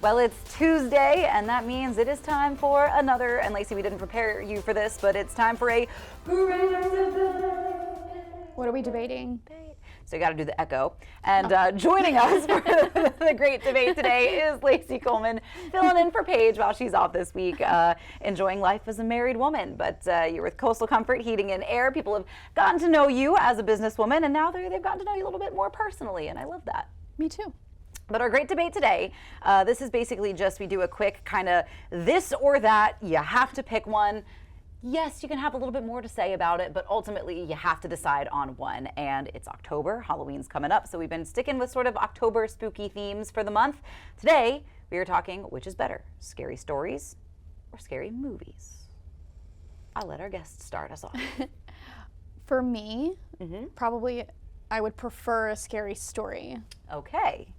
Well, it's Tuesday, and that means it is time for another, and Lacey, we didn't prepare you for this, but it's time for a great debate. What are we debating? So you got to do the echo. And joining us for the great debate today is Lacey Coleman, filling in for Paige while she's off this week, enjoying life as a married woman. But you're with Coastal Comfort Heating and Air. People have gotten to know you as a businesswoman, and now they've gotten to know you a little bit more personally, and I love that. Me too. But our great debate today, this is basically just we do a quick kind of this or that. You have to pick one. Yes, you can have a little bit more to say about it, but ultimately you have to decide on one. And it's October, Halloween's coming up, so we've been sticking with sort of October spooky themes for the month. Today, we are talking which is better, scary stories or scary movies? I'll let our guests start us off. For me, probably I would prefer a scary story. Okay.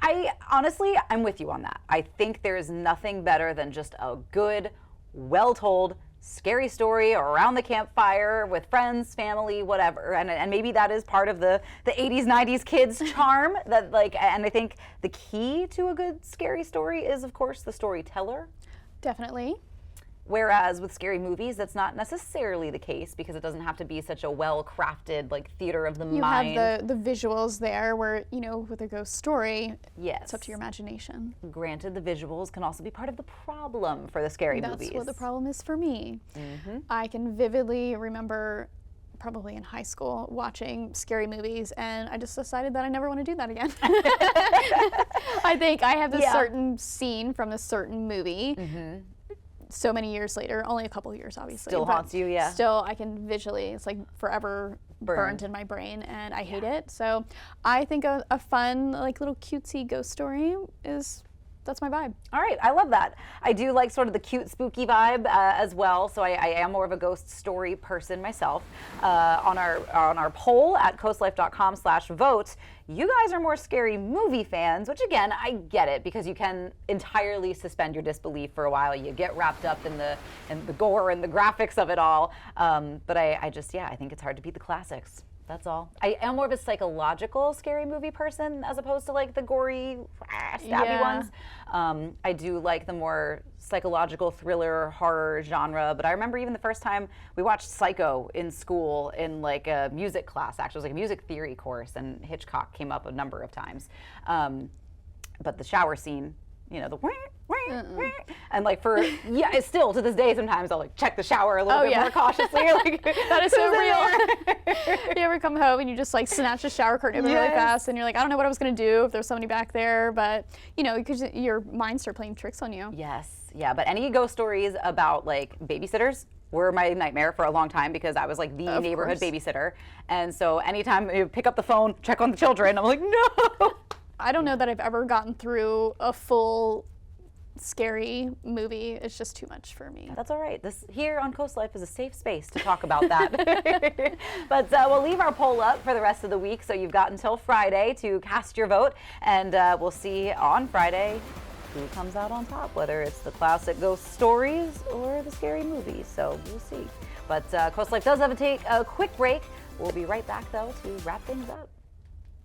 I'm with you on that. I think there's nothing better than just a good, well-told, scary story around the campfire with friends, family, whatever. And maybe that is part of the 80s, 90s kids charm that and I think the key to a good scary story is, of course, the storyteller. Definitely. Whereas with scary movies, that's not necessarily the case because it doesn't have to be such a well-crafted theater of the mind. You have the visuals there where, with a ghost story, yes, it's up to your imagination. Granted, the visuals can also be part of the problem for the scary movies. That's what the problem is for me. I can vividly remember, probably in high school, watching scary movies, and I just decided that I never want to do that again. I think I have this certain scene from a certain movie. So many years later, only a couple of years, obviously. Still haunts you, yeah. Still, I can visually, it's like forever burned in my brain, and I hate it. So I think a fun, little cutesy ghost story that's my vibe. All right, I love that. I do like sort of the cute, spooky vibe as well. So I am more of a ghost story person myself. On our poll at CoastLife.com/vote, you guys are more scary movie fans, which again, I get it because you can entirely suspend your disbelief for a while. You get wrapped up in the gore and the graphics of it all. But I think it's hard to beat the classics. That's all. I am more of a psychological scary movie person as opposed to the gory, stabby ones. I do like the more psychological thriller horror genre, but I remember even the first time we watched Psycho in school in a music class, actually. It was a music theory course, and Hitchcock came up a number of times. But the shower scene, the and it's still to this day sometimes I'll check the shower a little bit more cautiously. That is so real. You ever come home and you just snatch the shower curtain open really fast and you're like, I don't know what I was going to do if there's somebody back there, but because your mind starts playing tricks on you. Yes, yeah, but any ghost stories about babysitters were my nightmare for a long time because I was the neighborhood babysitter, and so anytime you pick up the phone, check on the children, I'm like, no. I don't know that I've ever gotten through a full scary movie. It's just too much for me. That's all right. This here on CoastLife is a safe space to talk about that. But we'll leave our poll up for the rest of the week, so you've got until Friday to cast your vote, and we'll see on Friday who comes out on top, whether it's the classic ghost stories or the scary movies. So we'll see. But CoastLife does have to take a quick break. We'll be right back, though, to wrap things up.